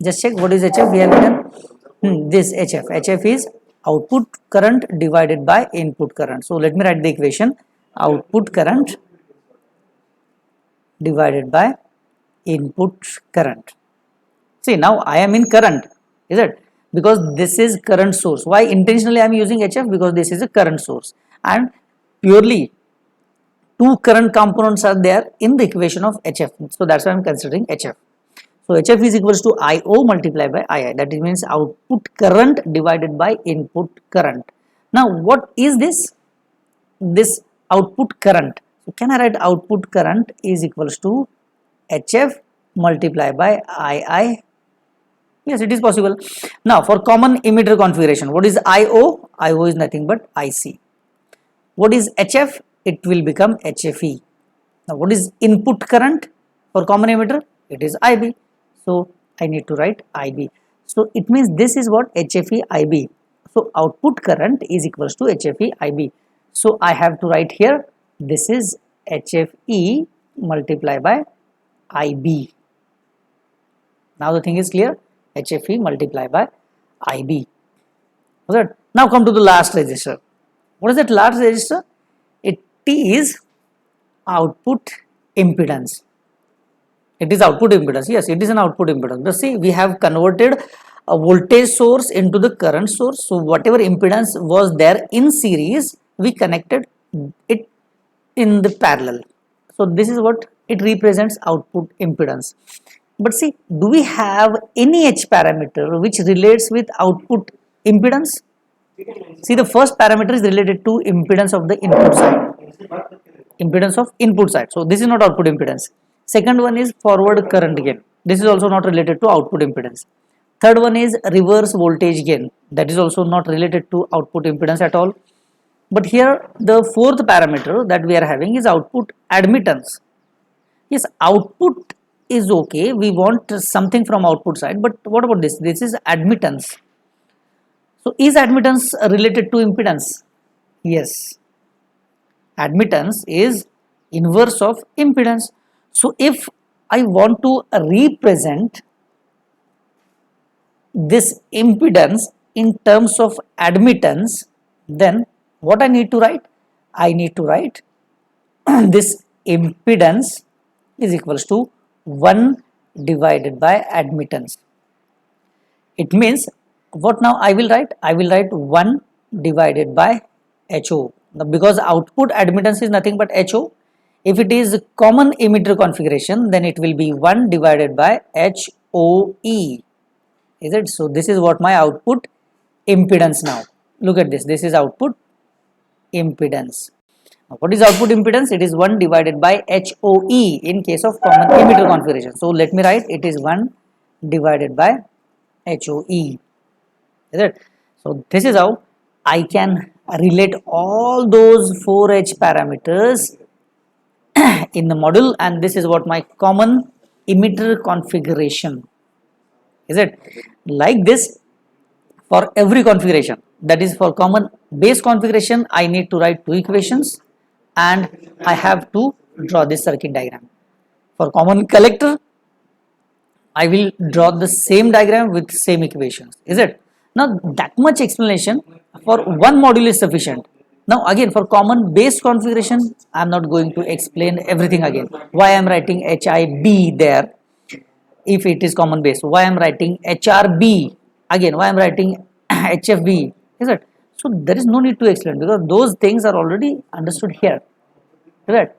Just check what is HF. We have written this HF. HF is output current divided by input current. So let me write the equation: output current divided by input current. See, now I am in current, is it? Because this is current source. Why intentionally I am using HF? Because this is a current source, and purely two current components are there in the equation of HF. So that's why I am considering HF. So HF is equals to IO multiplied by II. That means output current divided by input current. Now what is this? This output current. So can I write output current is equals to HF multiplied by II? Yes, it is possible. Now for common emitter configuration, what is IO? IO is nothing but IC. What is HF? It will become HFE. Now what is input current for common emitter? It is IB. So I need to write IB. So it means this is what HFE IB. So output current is equals to HFE IB. So I have to write here, this is HFE multiplied by IB. Now the thing is clear. HFE multiplied by IB. Now come to the last resistor. What is that last resistor? It is output impedance. It is output impedance. Yes, it is an output impedance. But see, we have converted a voltage source into the current source. So whatever impedance was there in series, we connected it in the parallel. So this is what it represents, output impedance. But see, do we have any H parameter which relates with output impedance? See, the first parameter is related to impedance of the input side. Impedance of input side. So this is not output impedance. Second one is forward current gain. This is also not related to output impedance. Third one is reverse voltage gain. That is also not related to output impedance at all. But here the fourth parameter that we are having is output admittance. Yes, output is okay. We want something from output side. But what about this? This is admittance. So is admittance related to impedance? Yes. Admittance is inverse of impedance. So if I want to represent this impedance in terms of admittance, then what I need to write? I need to write this impedance is equals to 1 divided by admittance. It means what now I will write? I will write 1 divided by HO. Now, because output admittance is nothing but HO. If it is common emitter configuration, then it will be 1 divided by HOE. Is it? So this is what my output impedance now. Look at this. This is output impedance. Now, what is output impedance? It is 1 divided by HOE in case of common emitter configuration. So let me write, it is 1 divided by HOE. Is it? So this is how I can relate all those 4H parameters in the model, and this is what my common emitter configuration. Is it? Like this for every configuration. That is, for common base configuration, I need to write 2 equations and I have to draw this circuit diagram. For common collector, I will draw the same diagram with same equations. Is it? Now that much explanation for one module is sufficient. Now again, for common base configuration, I am not going to explain everything again. Why I am writing HIB there if it is common base? Why I am writing HRB again? Why I am writing HFB? Is it? So there is no need to explain because those things are already understood here. Right?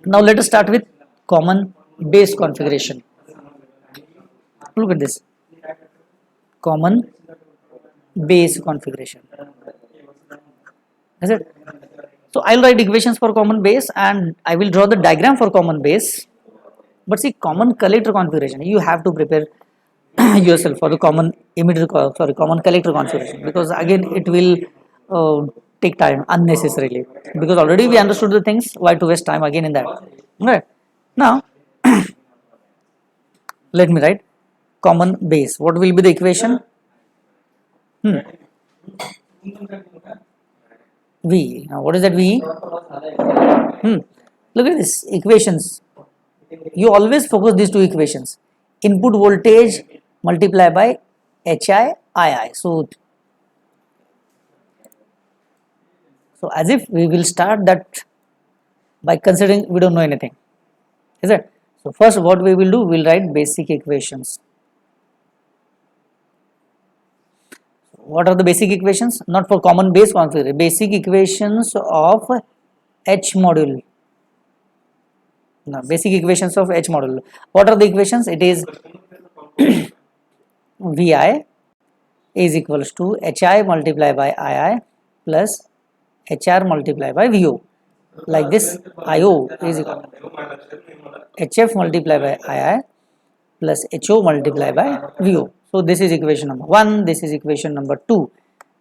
Now let us start with common base configuration. Look at this. Common base configuration. Is it? So I'll write equations for common base and I will draw the diagram for common base. But see, common collector configuration, you have to prepare yourself for the common emitter, common collector configuration, because again it will take time unnecessarily, because already we understood the things. Why to waste time again in that? Right. Now let me write common base. What will be the equation? V. Now what is that V? Look at this equations. You always focus these two equations. Input voltage multiply by HI. So as if we will start that by considering we don't know anything. Is it? So first what we will do, we will write basic equations. What are the basic equations? Not for common base configuration. Basic equations of H module. Now, basic equations of H module. What are the equations? It is Vi is equals to Hi multiplied by Ii plus HR multiplied by Vo. Like this, IO is equal to HF multiplied by Ii plus HO multiplied by Vo. So this is equation number 1, this is equation number 2.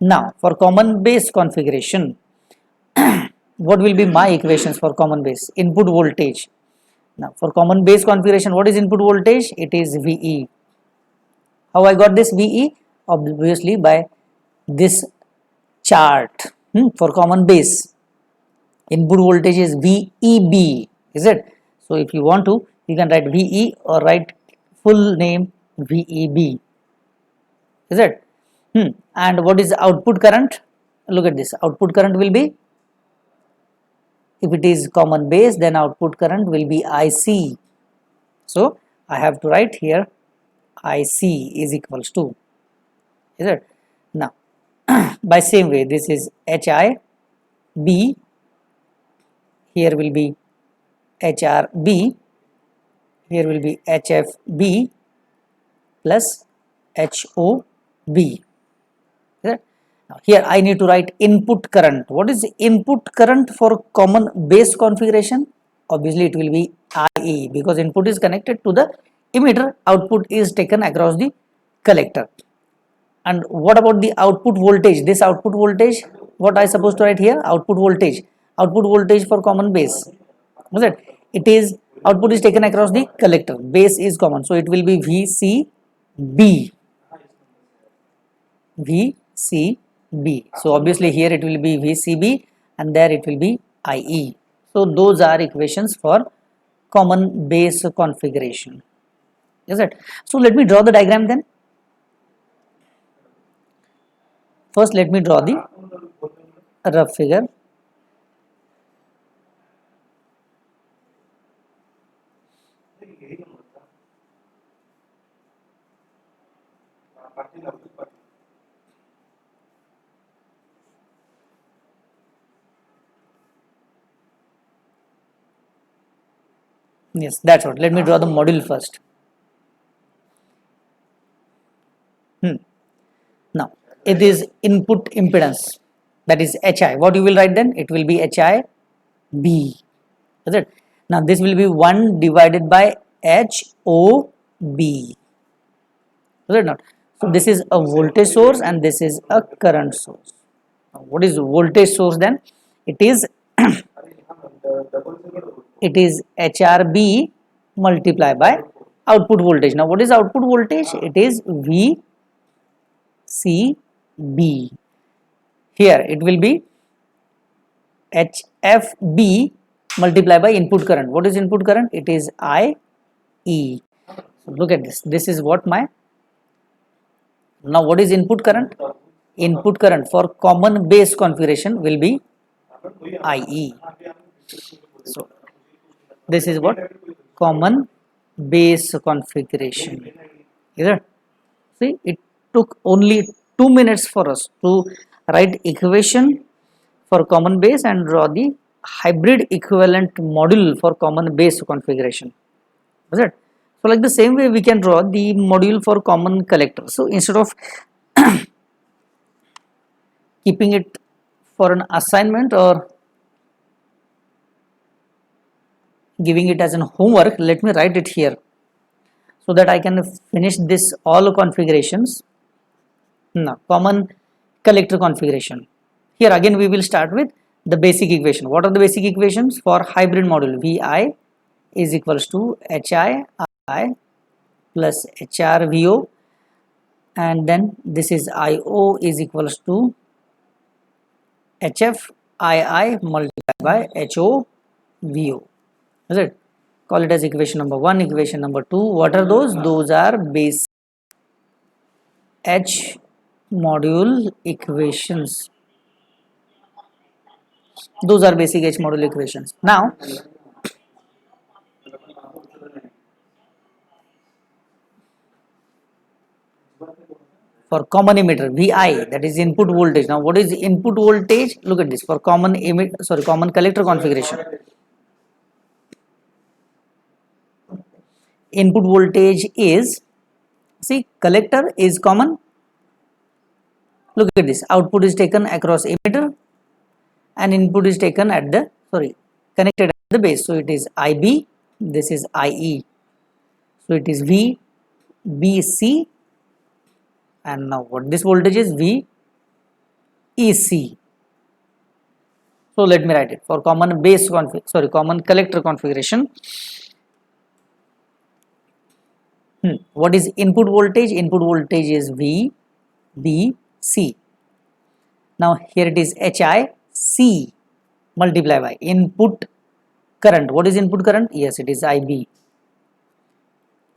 Now for common base configuration, what will be my equations for common base? Input voltage. Now for common base configuration, what is input voltage? It is VE. How I got this VE? Obviously by this chart. For common base, input voltage is VEB, is it? So if you want to, you can write VE or write full name VEB, is it? And what is the output current? Look at this. Output current will be, if it is common base, then output current will be IC. So I have to write here IC is equals to, is it? Now by same way, this is HIB, here will be HRB, here will be HFB plus HOB. Now here I need to write input current. What is the input current for common base configuration? Obviously it will be IE, because input is connected to the emitter, output is taken across the collector. And what about the output voltage? This output voltage, what I supposed to write here? Output voltage for common base. Was it? It is, output is taken across the collector, base is common, so it will be VCB. So obviously here it will be VCB and there it will be IE. So those are equations for common base configuration. Is it? So let me draw the diagram then. First let me draw the rough figure. Yes, that's what. Let me draw the module first. Now it is input impedance, that is HI. What you will write then? It will be HIB. Is it? Now this will be 1 divided by HOB. Is it not? So this is a voltage source and this is a current source. Now, what is voltage source then? It is HRB multiplied by output voltage. Now what is output voltage? It is VCB. Here it will be HFB multiplied by input current. What is input current? It is IE. So look at this. This is what my Now what is input current? Input current for common base configuration will be IE. So this is what common base configuration. Is it? See, it took only 2 minutes for us to write equation for common base and draw the hybrid equivalent module for common base configuration. Is it? So like the same way we can draw the module for common collector. So instead of keeping it for an assignment or giving it as an homework, let me write it here so that I can finish this all configurations. Now common collector configuration. Here again we will start with the basic equation. What are the basic equations for hybrid module? Vi is equals to Hi I plus HR VO, and then this is IO is equals to HF II multiplied by HO VO. Is it? Call it as equation number 1, equation number 2. What are those? Those are basic H module equations. Those are basic H module equations. Now for common emitter Vi, that is input voltage. Now what is input voltage? Look at this. For common common collector configuration, input voltage is, see, collector is common. Look at this. Output is taken across emitter and input is taken at the connected at the base. So it is IB, this is IE. So it is VBC, and now what this voltage is? VEC. So let me write it for common base common collector configuration. What is input voltage? Input voltage is VBC. Now here it is HIC multiplied by input current. What is input current? Yes, it is IB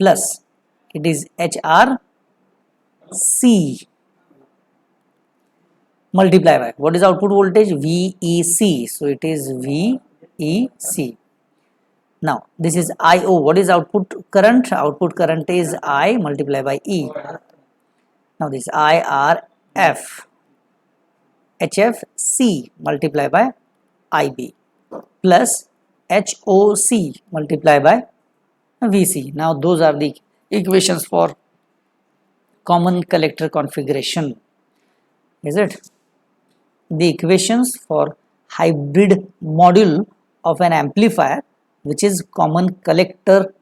plus it is HRC multiplied by what is output voltage? VEC. So it is VEC. Now this is IO. What is output current? Output current is I multiplied by E. Now this IRF HFC multiplied by IB plus HOC multiplied by VC. Now those are the equations for common collector configuration. Is it? The equations for hybrid module of an amplifier which is common collector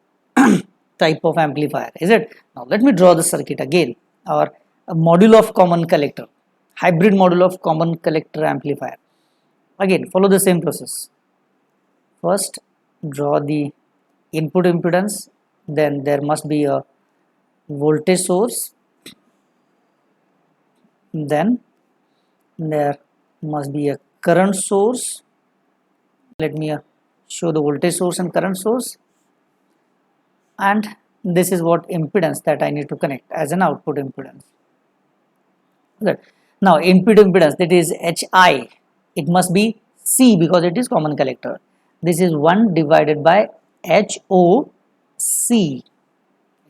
type of amplifier. Is it? Now let me draw the circuit again, or a module of common collector, hybrid module of common collector amplifier. Again follow the same process. First draw the input impedance, then there must be a voltage source, then there must be a current source. Let me show the voltage source and current source, and this is what impedance that I need to connect as an output impedance. Okay. Now input impedance, that is HI, it must be C because it is common collector. This is 1 divided by HOC. Is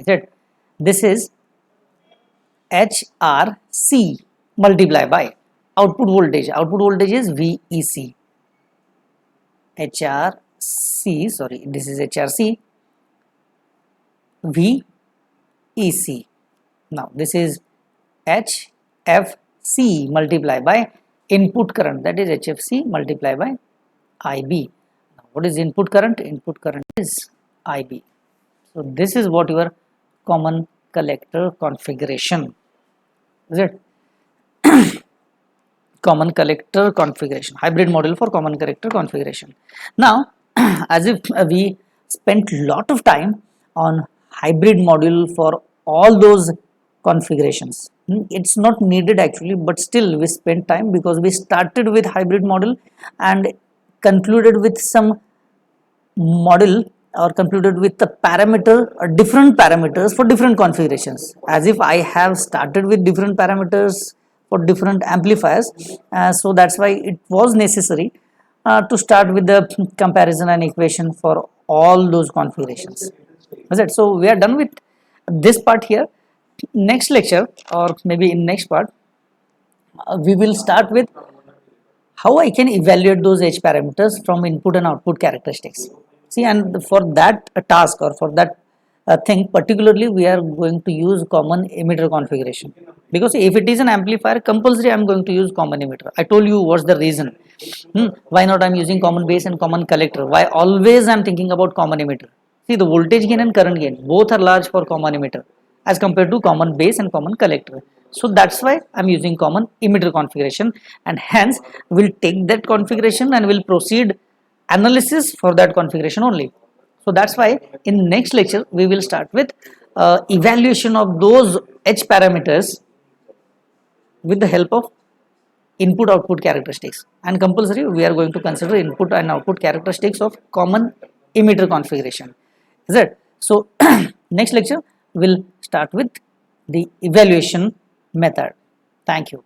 it? This is HRC multiplied by output voltage. Output voltage is VEC. This is HRC, VEC. Now this is HFC multiplied by input current, that is HFC multiplied by IB. Now what is input current? Input current is IB. So this is what your common collector configuration. Is it? Common collector configuration, hybrid model for common collector configuration. Now as if we spent lot of time on hybrid module for all those configurations. It's not needed actually, but still we spent time because we started with hybrid model and concluded with some model or computed with the parameter or different parameters for different configurations, as if I have started with different parameters for different amplifiers. So that's why it was necessary to start with the comparison and equation for all those configurations. Is it? So we are done with this part here. Next lecture, or maybe in next part, we will start with how I can evaluate those H parameters from input and output characteristics. See, and for that task, or for that thing particularly, we are going to use common emitter configuration, because if it is an amplifier, compulsory I am going to use common emitter. I told you what's the reason. Why not I am using common base and common collector? Why always I am thinking about common emitter? See, the voltage gain and current gain both are large for common emitter as compared to common base and common collector. So that's why I'm using common emitter configuration, and hence we'll take that configuration and we'll proceed analysis for that configuration only. So that's why in next lecture we will start with evaluation of those H parameters with the help of input output characteristics, and compulsory we are going to consider input and output characteristics of common emitter configuration. Is it? So next lecture will start with the evaluation method. Thank you.